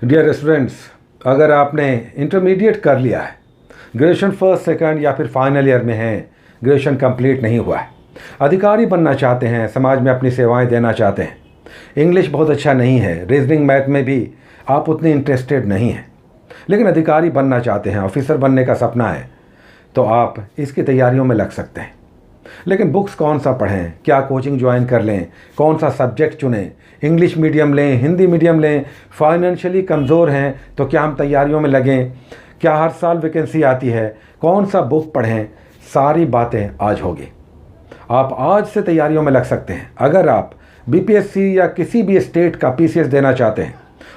Dear students, अगर आपने intermediate कर लिया है, ग्रेजुएशन फर्स्ट सेकंड या फिर फाइनल ईयर में हैं, ग्रेजुएशन कंप्लीट नहीं हुआ है, अधिकारी बनना चाहते हैं, समाज में अपनी सेवाएं देना चाहते हैं, इंग्लिश बहुत अच्छा नहीं है, रीजनिंग मैथ में भी आप उतने इंटरेस्टेड नहीं हैं, लेकिन अधिकारी बनना चाहते हैं, ऑफिसर बनने का सपना है, तो आप इसकी तैयारियों में लग सकते हैं। लेकिन बुक्स कौन सा पढ़ें, क्या कोचिंग ज्वाइन कर लें, कौन सा सब्जेक्ट चुनें, इंग्लिश मीडियम लें, हिंदी मीडियम लें, फाइनेंशियली कमज़ोर हैं तो क्या हम तैयारियों में लगें, क्या हर साल वैकेंसी आती है, कौन सा बुक पढ़ें, सारी बातें आज होगी। आप आज से तैयारियों में लग सकते हैं। अगर आप बीपीएससी या किसी भी स्टेट का पीसीएस देना चाहते हैं,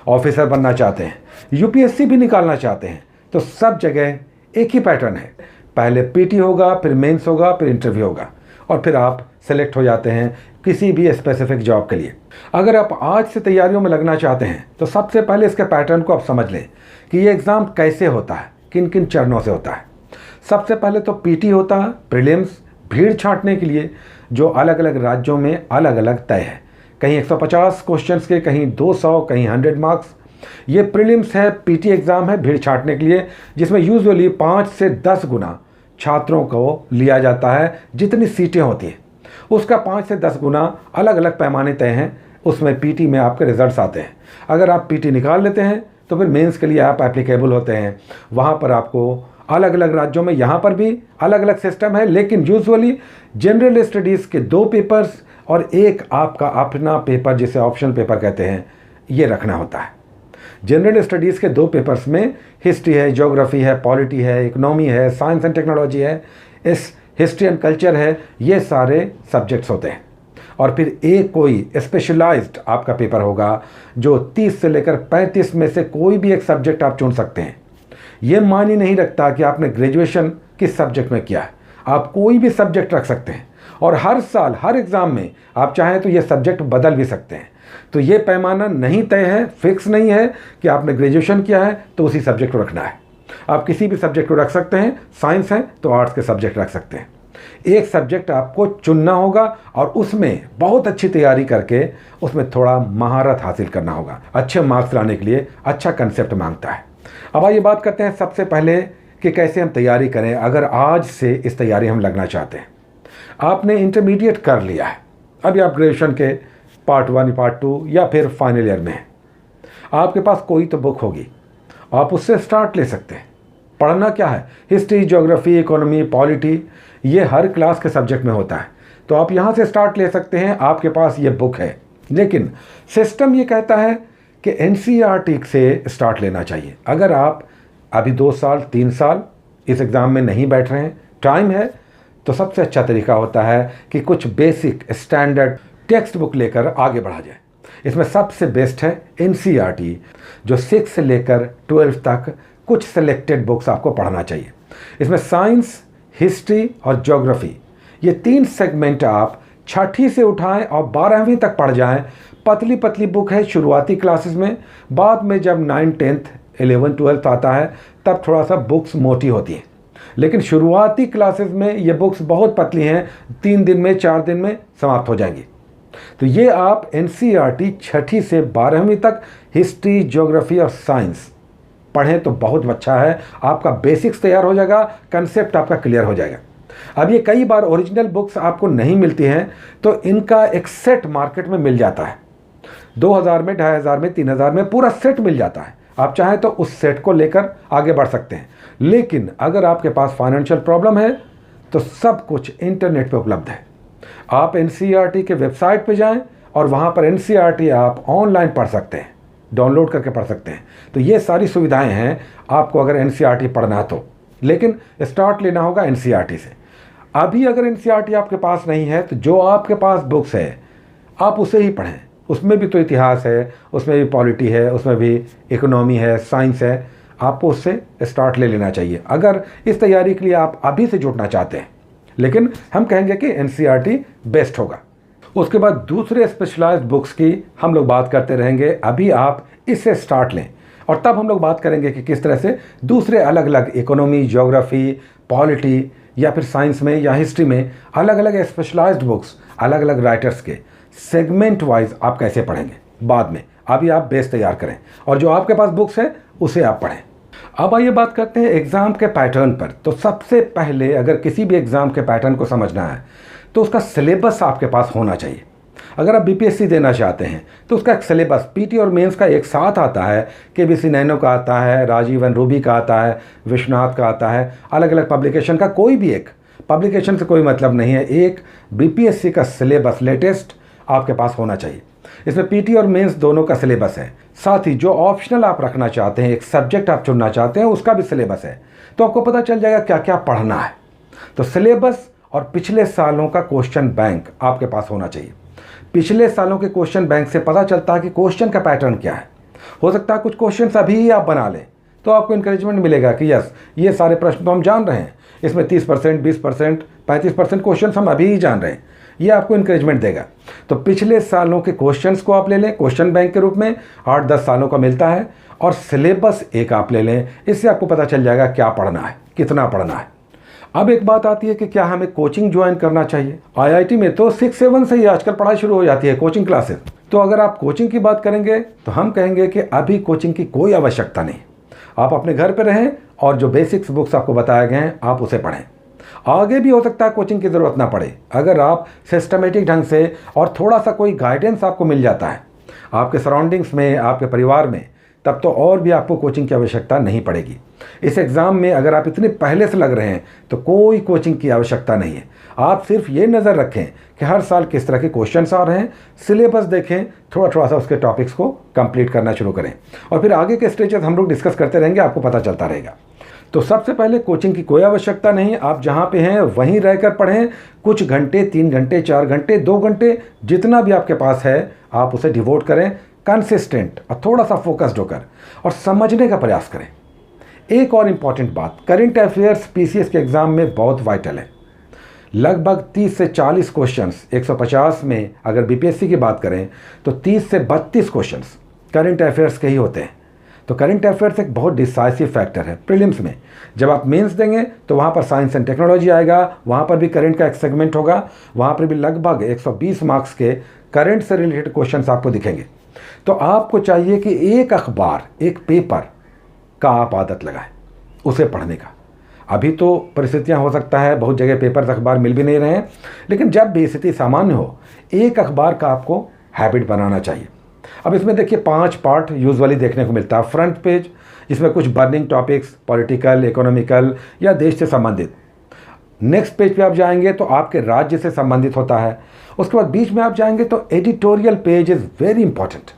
ऑफिसर बनना चाहते हैं, यूपीएससी भी निकालना चाहते हैं, तो सब जगह एक ही पैटर्न है। पहले पीटी होगा, फिर मेंस होगा, फिर इंटरव्यू होगा और फिर आप सेलेक्ट हो जाते हैं किसी भी स्पेसिफिक जॉब के लिए। अगर आप आज से तैयारियों में लगना चाहते हैं तो सबसे पहले इसके पैटर्न को आप समझ लें कि ये एग्ज़ाम कैसे होता है, किन किन चरणों से होता है। सबसे पहले तो पीटी होता है, प्रीलिम्स, भीड़ छांटने के लिए, जो अलग अलग राज्यों में अलग अलग तय है। कहीं 150 क्वेश्चंस के, कहीं 200, कहीं 100 मार्क्स। ये प्रीलिम्स है, पीटी एग्ज़ाम है भीड़ छांटने के लिए, जिसमें यूजुअली 5 से 10 गुना छात्रों को लिया जाता है जितनी सीटें होती हैं। उसका 5 से 10 गुना अलग अलग पैमाने तय हैं, उसमें पीटी में आपके रिजल्ट्स आते हैं। अगर आप पीटी निकाल लेते हैं तो फिर मेंस के लिए आप एप्लीकेबल होते हैं। वहाँ पर आपको अलग अलग राज्यों में, यहाँ पर भी अलग अलग सिस्टम है, लेकिन यूजुअली जनरल स्टडीज़ के 2 पेपर्स और एक आपका अपना पेपर जिसे ऑप्शनल पेपर कहते हैं, ये रखना होता है। जनरल स्टडीज़ के 2 पेपर्स में हिस्ट्री है, ज्योग्राफी है, पॉलिटी है, इकोनॉमी है, साइंस एंड टेक्नोलॉजी है, इस हिस्ट्री एंड कल्चर है, ये सारे सब्जेक्ट्स होते हैं। और फिर एक कोई स्पेशलाइज्ड आपका पेपर होगा जो 30 से लेकर 35 में से कोई भी एक सब्जेक्ट आप चुन सकते हैं। ये मायने नहीं रखता कि आपने ग्रेजुएशन किस सब्जेक्ट में किया है, आप कोई भी सब्जेक्ट रख सकते हैं और हर साल हर एग्ज़ाम में आप चाहें तो ये सब्जेक्ट बदल भी सकते हैं। तो ये पैमाना नहीं तय है, फिक्स नहीं है कि आपने ग्रेजुएशन किया है तो उसी सब्जेक्ट को रखना है। आप किसी भी सब्जेक्ट को रख सकते हैं, साइंस है तो आर्ट्स के सब्जेक्ट रख सकते हैं। एक सब्जेक्ट आपको चुनना होगा और उसमें बहुत अच्छी तैयारी करके उसमें थोड़ा महारत हासिल करना होगा। अच्छे मार्क्स लाने के लिए अच्छा कंसेप्ट मांगता है। अब आइए बात करते हैं सबसे पहले कि कैसे हम तैयारी करें अगर आज से इस तैयारी हम लगना चाहते हैं। आपने इंटरमीडिएट कर लिया है, अभी आप ग्रेजुएशन के पार्ट 1, पार्ट 2 या फिर फाइनल ईयर में हैं। आपके पास कोई तो बुक होगी, आप उससे स्टार्ट ले सकते हैं। पढ़ना क्या है, हिस्ट्री, ज्योग्राफी, इकोनॉमी, पॉलिटी, ये हर क्लास के सब्जेक्ट में होता है, तो आप यहाँ से स्टार्ट ले सकते हैं। आपके पास ये बुक है, लेकिन सिस्टम ये कहता है कि एनसीईआरटी से स्टार्ट लेना चाहिए। अगर आप अभी 2 साल 3 साल इस एग्ज़ाम में नहीं बैठ रहे हैं, टाइम है, तो सबसे अच्छा तरीका होता है कि कुछ बेसिक स्टैंडर्ड टेक्स्ट बुक लेकर आगे बढ़ा जाए। इसमें सबसे बेस्ट है एनसीईआरटी, जो 6 से लेकर 12 तक कुछ सेलेक्टेड बुक्स आपको पढ़ना चाहिए। इसमें साइंस, हिस्ट्री और ज्योग्राफी, ये 3 सेगमेंट आप 6ठी से उठाएं और 12वीं तक पढ़ जाएं। पतली पतली बुक है शुरुआती क्लासेस में, बाद में जब 9, 10, 11, 12 आता है तब थोड़ा सा बुक्स मोटी होती हैं, लेकिन शुरुआती क्लासेस में ये बुक्स बहुत पतली हैं, 3 दिन में 4 दिन में समाप्त हो जाएंगी। तो ये आप एनसीईआरटी 6ठी से 12वीं तक हिस्ट्री, ज्योग्राफी और साइंस पढ़ें तो बहुत अच्छा है। आपका बेसिक्स तैयार हो जाएगा, कंसेप्ट आपका क्लियर हो जाएगा। अब ये कई बार ओरिजिनल बुक्स आपको नहीं मिलती हैं, तो इनका एक सेट मार्केट में मिल जाता है। 2000 में, 2500 में, 3000 में पूरा सेट मिल जाता है। आप चाहें तो उस सेट को लेकर आगे बढ़ सकते हैं। लेकिन अगर आपके पास फाइनेंशियल प्रॉब्लम है तो सब कुछ इंटरनेट पे उपलब्ध है। आप एनसीईआरटी के वेबसाइट पे जाएं और वहाँ पर एनसीईआरटी आप ऑनलाइन पढ़ सकते हैं, डाउनलोड करके पढ़ सकते हैं। तो ये सारी सुविधाएं हैं आपको अगर एनसीईआरटी पढ़ना है तो, लेकिन स्टार्ट लेना होगा एनसीईआरटी से। अभी अगर एनसीईआरटी आपके पास नहीं है तो जो आपके पास बुक्स है आप उसे ही पढ़ें। उसमें भी तो इतिहास है, उसमें भी पॉलिटी है, उसमें भी इकोनॉमी है, साइंस है, आपको उससे स्टार्ट ले लेना चाहिए अगर इस तैयारी के लिए आप अभी से जुटना चाहते हैं। लेकिन हम कहेंगे कि एनसीईआरटी बेस्ट होगा। उसके बाद दूसरे स्पेशलाइज्ड बुक्स की हम लोग बात करते रहेंगे। अभी आप इससे स्टार्ट लें और तब हम लोग बात करेंगे कि किस तरह से दूसरे अलग अलग इकोनॉमी, ज्योग्राफी, पॉलिटी या फिर साइंस में या हिस्ट्री में अलग अलग स्पेशलाइज्ड बुक्स अलग अलग राइटर्स के सेगमेंट वाइज आप कैसे पढ़ेंगे बाद में। अभी आप बेस तैयार करें और जो आपके पास बुक्स है उसे आप पढ़ें। अब आइए बात करते हैं एग्ज़ाम के पैटर्न पर। तो सबसे पहले अगर किसी भी एग्ज़ाम के पैटर्न को समझना है तो उसका सिलेबस आपके पास होना चाहिए। अगर आप बीपीएससी देना चाहते हैं तो उसका एक सिलेबस पीटी और मेंस का एक साथ आता है। केबीसी नैनो का आता है, राजीव एंड रूबी का आता है, विश्वनाथ का आता है, अलग अलग पब्लिकेशन का। कोई भी एक पब्लिकेशन से कोई मतलब नहीं है, एक बीपीएससी का सिलेबस लेटेस्ट आपके पास होना चाहिए। इसमें पीटी और मेंस दोनों का सिलेबस है। साथ ही जो ऑप्शनल आप रखना चाहते हैं, एक सब्जेक्ट आप चुनना चाहते हैं, उसका भी सिलेबस है। तो आपको पता चल जाएगा क्या क्या पढ़ना है। तो सिलेबस और पिछले सालों का क्वेश्चन बैंक आपके पास होना चाहिए। पिछले सालों के क्वेश्चन बैंक से पता चलता है कि क्वेश्चन का पैटर्न क्या है। हो सकता है कुछ क्वेश्चन अभी ही आप बना लें तो आपको इंकरेजमेंट मिलेगा कि यस, ये सारे प्रश्न तो हम जान रहे हैं, इसमें 30%, 20%, 35% क्वेश्चन हम अभी ही जान रहे हैं। ये आपको इंकरेजमेंट देगा। तो पिछले सालों के क्वेश्चंस को आप ले लें क्वेश्चन बैंक के रूप में, 8-10 सालों का मिलता है, और सिलेबस एक आप ले लें। इससे आपको पता चल जाएगा क्या पढ़ना है, कितना पढ़ना है। अब एक बात आती है कि क्या हमें कोचिंग ज्वाइन करना चाहिए। आईआईटी में तो 6-7 से ही आजकल पढ़ाई शुरू हो जाती है, कोचिंग क्लासेस। तो अगर आप कोचिंग की बात करेंगे तो हम कहेंगे कि अभी कोचिंग की कोई आवश्यकता नहीं। आप अपने घर पर रहें और जो बेसिक्स बुक्स आपको बताए गए हैं आप उसे पढ़ें। आगे भी हो सकता है कोचिंग की ज़रूरत ना पड़े। अगर आप सिस्टमेटिक ढंग से और थोड़ा सा कोई गाइडेंस आपको मिल जाता है आपके सराउंडिंग्स में, आपके परिवार में, तब तो और भी आपको कोचिंग की आवश्यकता नहीं पड़ेगी। इस एग्ज़ाम में अगर आप इतने पहले से लग रहे हैं तो कोई कोचिंग की आवश्यकता नहीं है। आप सिर्फ ये नज़र रखें कि हर साल किस तरह के क्वेश्चंस आ रहे हैं, सिलेबस देखें, थोड़ा थोड़ा सा उसके टॉपिक्स को कंप्लीट करना शुरू करें, और फिर आगे के स्टेजेस हम लोग डिस्कस करते रहेंगे, आपको पता चलता रहेगा। तो सबसे पहले कोचिंग की कोई आवश्यकता नहीं। आप जहाँ पे हैं वहीं रहकर पढ़ें। कुछ घंटे, 3 घंटे, 4 घंटे, 2 घंटे, जितना भी आपके पास है आप उसे डिवोट करें, कंसिस्टेंट और थोड़ा सा फोकस्ड होकर, और समझने का प्रयास करें। एक और इम्पॉर्टेंट बात, करंट अफेयर्स पीसीएस के एग्ज़ाम में बहुत वाइटल है। लगभग 30 से 40 क्वेश्चंस, 150 में अगर बीपीएससी की बात करें तो 30 से 32 क्वेश्चंस करंट अफेयर्स के ही होते हैं। तो करंट अफेयर्स एक बहुत डिसाइसिव फैक्टर है प्रीलिम्स में। जब आप मेंस देंगे तो वहाँ पर साइंस एंड टेक्नोलॉजी आएगा, वहाँ पर भी करंट का एक सेगमेंट होगा, वहाँ पर भी लगभग 120 मार्क्स के करंट से रिलेटेड क्वेश्चंस आपको दिखेंगे। तो आपको चाहिए कि एक अखबार, एक पेपर का आप आदत लगाएं उसे पढ़ने का। अभी तो परिस्थितियां हो सकता है बहुत जगह पेपर अखबार मिल भी नहीं रहे हैं, लेकिन जब भी स्थिति सामान्य हो एक अखबार का आपको हैबिट बनाना चाहिए। अब इसमें देखिए 5 पार्ट यूजुअली देखने को मिलता है। फ्रंट पेज, जिसमें कुछ बर्निंग टॉपिक्स, पॉलिटिकल, इकोनॉमिकल या देश से संबंधित। नेक्स्ट पेज पे आप जाएंगे तो आपके राज्य से संबंधित होता है। उसके बाद बीच में आप जाएंगे तो editorial page is very important.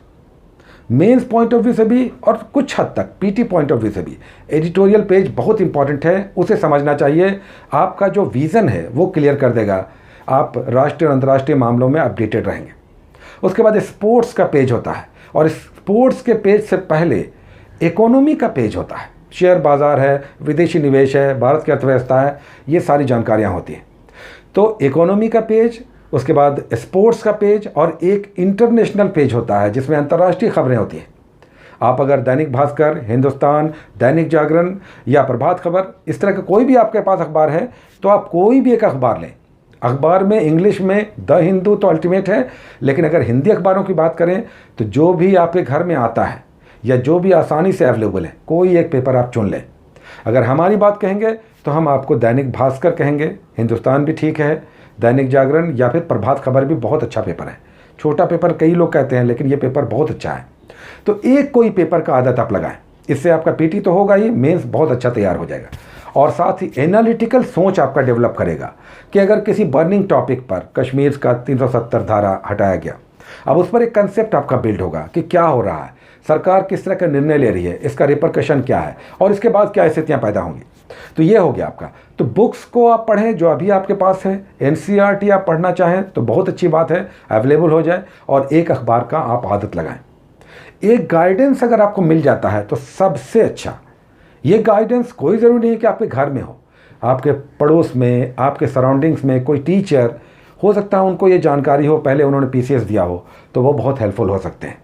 Mains point of view से भी और कुछ हद तक पीटी पॉइंट ऑफ व्यू से भी एडिटोरियल पेज बहुत इंपॉर्टेंट है, उसे समझना चाहिए। आपका जो विज़न है वो क्लियर कर देगा, आप राष्ट्रीय और अंतर्राष्ट्रीय मामलों में अपडेटेड रहेंगे। उसके बाद स्पोर्ट्स का पेज होता है, और स्पोर्ट्स के पेज से पहले इकोनॉमी का पेज होता है। शेयर बाज़ार है, विदेशी निवेश है, भारत की अर्थव्यवस्था है, ये सारी जानकारियाँ होती हैं। तो इकोनॉमी का पेज, उसके बाद स्पोर्ट्स का पेज, और एक इंटरनेशनल पेज होता है जिसमें अंतर्राष्ट्रीय खबरें होती हैं। आप अगर दैनिक भास्कर, हिंदुस्तान, दैनिक जागरण या प्रभात खबर, इस तरह का कोई भी आपके पास अखबार है तो आप कोई भी एक अखबार लें। अखबार में इंग्लिश में द हिंदू तो अल्टीमेट है, लेकिन अगर हिंदी अखबारों की बात करें तो जो भी आपके घर में आता है या जो भी आसानी से अवेलेबल है, कोई एक पेपर आप चुन लें। अगर हमारी बात कहेंगे तो हम आपको दैनिक भास्कर कहेंगे, हिंदुस्तान भी ठीक है, दैनिक जागरण या फिर प्रभात खबर भी बहुत अच्छा पेपर है। छोटा पेपर कई लोग कहते हैं, लेकिन ये पेपर बहुत अच्छा है। तो एक कोई पेपर का आदत आप लगाएं, इससे आपका पीटी तो होगा ही, मेंस बहुत अच्छा तैयार हो जाएगा। और साथ ही एनालिटिकल सोच आपका डेवलप करेगा कि अगर किसी बर्निंग टॉपिक पर कश्मीर का 370 धारा हटाया गया, अब उस पर एक कंसेप्ट आपका बिल्ड होगा कि क्या हो रहा है, सरकार किस तरह का निर्णय ले रही है, इसका रिपरकशन क्या है और इसके बाद क्या स्थितियाँ पैदा होंगी। तो ये हो गया आपका। तो बुक्स को आप पढ़ें जो अभी आपके पास है। एनसीईआरटी आप पढ़ना चाहें तो बहुत अच्छी बात है, अवेलेबल हो जाए, और एक अखबार का आप आदत लगाएं। एक गाइडेंस अगर आपको मिल जाता है तो सबसे अच्छा। ये गाइडेंस कोई ज़रूरी नहीं है कि आपके घर में हो, आपके पड़ोस में, आपके सराउंडिंग्स में कोई टीचर हो सकता है उनको ये जानकारी हो, पहले उन्होंने पीसीएस दिया हो, तो वो बहुत हेल्पफुल हो सकते हैं।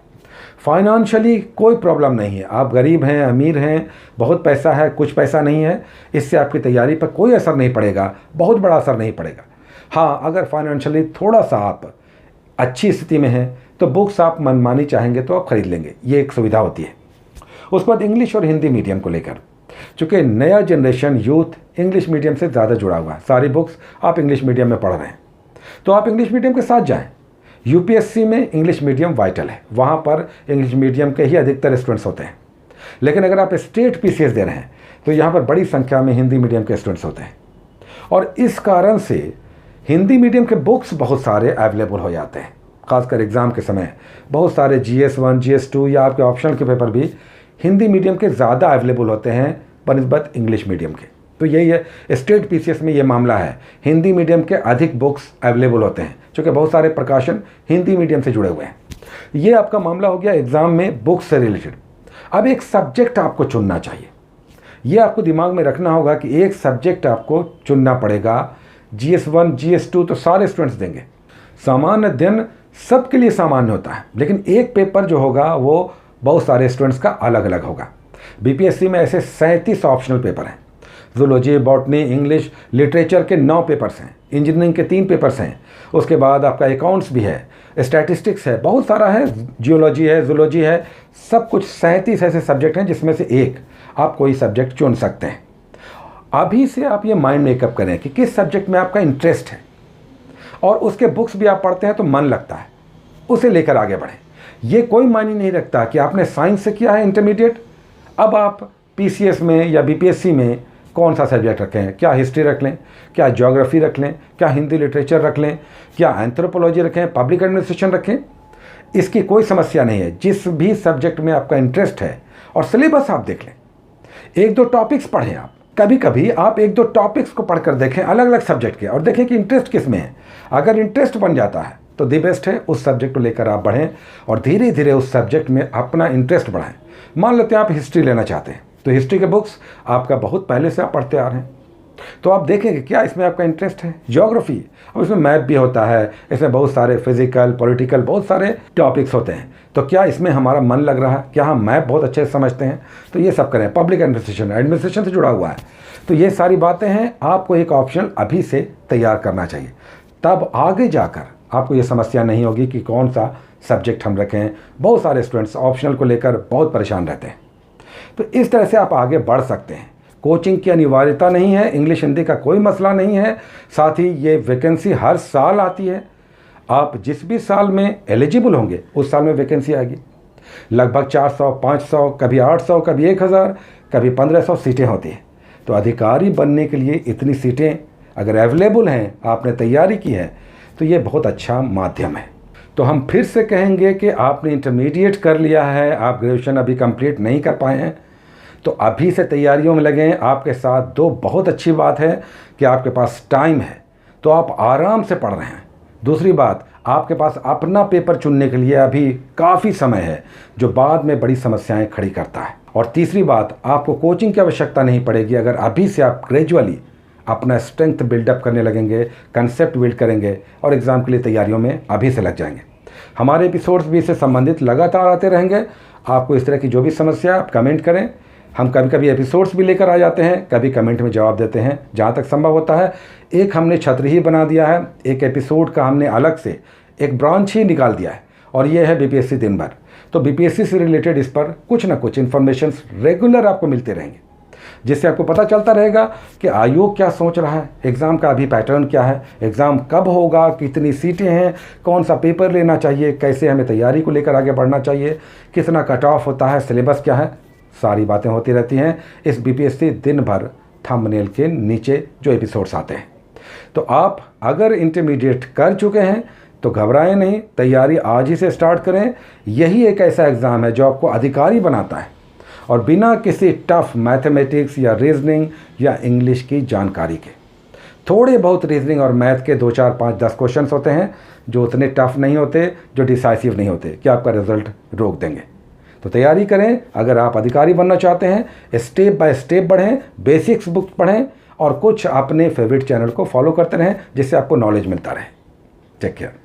फाइनेंशियली कोई प्रॉब्लम नहीं है, आप गरीब हैं, अमीर हैं, बहुत पैसा है, कुछ पैसा नहीं है, इससे आपकी तैयारी पर कोई असर नहीं पड़ेगा, बहुत बड़ा असर नहीं पड़ेगा। हाँ, अगर फाइनेंशियली थोड़ा सा आप अच्छी स्थिति में हैं तो बुक्स आप मनमानी चाहेंगे तो आप खरीद लेंगे, ये एक सुविधा होती है। उसके बाद इंग्लिश और हिंदी मीडियम को लेकर, चूँकि नया जनरेशन यूथ इंग्लिश मीडियम से ज़्यादा जुड़ा हुआ है, सारी बुक्स आप इंग्लिश मीडियम में पढ़ रहे हैं, तो आप इंग्लिश मीडियम के साथ जाएं। यूपीएससी में इंग्लिश मीडियम वाइटल है, वहाँ पर इंग्लिश मीडियम के ही अधिकतर स्टूडेंट्स होते हैं। लेकिन अगर आप स्टेट पीसीएस दे रहे हैं तो यहाँ पर बड़ी संख्या में हिंदी मीडियम के स्टूडेंट्स होते हैं, और इस कारण से हिंदी मीडियम के बुक्स बहुत सारे अवेलेबल हो जाते हैं। खासकर एग्ज़ाम के समय बहुत सारे GS1 GS2 या आपके ऑप्शनल के पेपर भी हिंदी मीडियम के ज़्यादा अवेलेबल होते हैं बनिस्बत इंग्लिश मीडियम के। तो यही है, स्टेट पीसीएस में ये मामला है, हिंदी मीडियम के अधिक बुक्स अवेलेबल होते हैं, क्योंकि बहुत सारे प्रकाशन हिंदी मीडियम से जुड़े हुए हैं। ये आपका मामला हो गया एग्ज़ाम में बुक्स से रिलेटेड। अब एक सब्जेक्ट आपको चुनना चाहिए, ये आपको दिमाग में रखना होगा कि एक सब्जेक्ट आपको चुनना पड़ेगा। GS1 GS2 तो सारे स्टूडेंट्स देंगे, सामान्य अध्ययन सबके लिए सामान्य होता है, लेकिन एक पेपर जो होगा वो बहुत सारे स्टूडेंट्स का अलग अलग होगा। बीपीएससी में ऐसे 37 ऑप्शनल पेपर हैं, जूलॉजी, बॉटनी, इंग्लिश, लिटरेचर के 9 पेपर्स हैं, इंजीनियरिंग के 3 पेपर्स हैं, उसके बाद आपका अकाउंट्स भी है, स्टैटिस्टिक्स है, बहुत सारा है, जियोलॉजी है, जूलॉजी है, सब कुछ 37 ऐसे सब्जेक्ट हैं जिसमें से एक आप कोई सब्जेक्ट चुन सकते हैं। अभी से आप ये माइंड मेकअप करें कि किस सब्जेक्ट में आपका इंटरेस्ट है, और उसके बुक्स भी आप पढ़ते हैं तो मन लगता है, उसे लेकर आगे बढ़ें। ये कोई मायने नहीं रखता कि आपने साइंस से किया है इंटरमीडिएट, अब आप पीसीएस में या बीपीएससी में कौन सा सब्जेक्ट रखें, क्या हिस्ट्री रख लें, क्या ज्योग्राफी रख लें, क्या हिंदी लिटरेचर रख लें, क्या एंथ्रोपोलॉजी रखें, पब्लिक एडमिनिस्ट्रेशन रखें, इसकी कोई समस्या नहीं है। जिस भी सब्जेक्ट में आपका इंटरेस्ट है, और सिलेबस आप देख लें, 1-2 टॉपिक्स पढ़ें आप, कभी कभी आप 1-2 टॉपिक्स को पढ़कर देखें अलग अलग सब्जेक्ट के, और देखें कि इंटरेस्ट किस में है। अगर इंटरेस्ट बन जाता है तो दी बेस्ट है, उस सब्जेक्ट को लेकर आप बढ़ें और धीरे धीरे उस सब्जेक्ट में अपना इंटरेस्ट बढ़ाएं। मान लेते हैं आप हिस्ट्री लेना चाहते हैं, तो हिस्ट्री के बुक्स आपका बहुत पहले से आप पढ़ते आ रहे हैं, तो आप देखेंगे क्या इसमें आपका इंटरेस्ट है। ज्योग्राफी, अब इसमें मैथ भी होता है, इसमें बहुत सारे फिजिकल, पॉलिटिकल, बहुत सारे टॉपिक्स होते हैं, तो क्या इसमें हमारा मन लग रहा है, क्या हम मैथ बहुत अच्छे से समझते हैं, तो ये सब करें। पब्लिक एडमिनिस्ट्रेशन से जुड़ा हुआ है, तो ये सारी बातें हैं, आपको एक ऑप्शन अभी से तैयार करना चाहिए, तब आगे जाकर आपको ये समस्या नहीं होगी कि कौन सा सब्जेक्ट हम रखें। बहुत सारे स्टूडेंट्स ऑप्शनल को लेकर बहुत परेशान रहते हैं, तो इस तरह से आप आगे बढ़ सकते हैं। कोचिंग की अनिवार्यता नहीं है, इंग्लिश हिंदी का कोई मसला नहीं है, साथ ही ये वैकेंसी हर साल आती है, आप जिस भी साल में एलिजिबल होंगे उस साल में वैकेंसी आएगी। लगभग 400, 500, कभी 800, कभी 1000, कभी 1500 सीटें होती हैं। तो अधिकारी बनने के लिए इतनी सीटें अगर अवेलेबल हैं, आपने तैयारी की है, तो ये बहुत अच्छा माध्यम है। तो हम फिर से कहेंगे कि आपने इंटरमीडिएट कर लिया है, आप ग्रेजुएशन अभी कंप्लीट नहीं कर पाए हैं, तो अभी से तैयारियों में लगें। आपके साथ 2 बहुत अच्छी बात है कि आपके पास टाइम है, तो आप आराम से पढ़ रहे हैं। दूसरी बात, आपके पास अपना पेपर चुनने के लिए अभी काफ़ी समय है, जो बाद में बड़ी समस्याएं खड़ी करता है। और तीसरी बात, आपको कोचिंग की आवश्यकता नहीं पड़ेगी अगर अभी से आप ग्रेजुअली अपना स्ट्रेंथ बिल्डअप करने लगेंगे, कंसेप्ट बिल्ड करेंगे और एग्ज़ाम के लिए तैयारियों में अभी से लग जाएंगे। हमारे एपिसोड्स भी इससे संबंधित लगातार आते रहेंगे। आपको इस तरह की जो भी समस्या आप कमेंट करें, हम कभी कभी एपिसोड्स भी लेकर आ जाते हैं, कभी कमेंट में जवाब देते हैं जहाँ तक संभव होता है। एक हमने छत्र ही बना दिया है, एक एपिसोड का हमने अलग से एक ब्रांच ही निकाल दिया है, और ये है बीपीएससी दिन भर। तो बीपीएससी से रिलेटेड इस पर कुछ ना कुछ इन्फॉर्मेशन रेगुलर आपको मिलते रहेंगे, जिससे आपको पता चलता रहेगा कि आयोग क्या सोच रहा है, एग्ज़ाम का अभी पैटर्न क्या है, एग्ज़ाम कब होगा, कितनी सीटें हैं, कौन सा पेपर लेना चाहिए, कैसे हमें तैयारी को लेकर आगे बढ़ना चाहिए, कितना कट ऑफ होता है, सिलेबस क्या है, सारी बातें होती रहती हैं इस बीपीएससी दिन भर थंबनेल के नीचे जो एपिसोड्स आते हैं। तो आप अगर इंटरमीडिएट कर चुके हैं तो घबराएं नहीं, तैयारी आज ही से स्टार्ट करें। यही एक ऐसा एग्ज़ाम है जो आपको अधिकारी बनाता है, और बिना किसी टफ मैथमेटिक्स या रीजनिंग या इंग्लिश की जानकारी के। थोड़े बहुत रीजनिंग और मैथ के 2, 4, 5, 10 क्वेश्चन होते हैं जो उतने टफ नहीं होते, जो डिसाइसिव नहीं होते कि आपका रिजल्ट रोक देंगे। तो तैयारी करें। अगर आप अधिकारी बनना चाहते हैं, स्टेप बाय स्टेप बढ़ें, बेसिक्स बुक पढ़ें और कुछ अपने फेवरेट चैनल को फॉलो करते रहें, जिससे आपको नॉलेज मिलता रहे। Take care.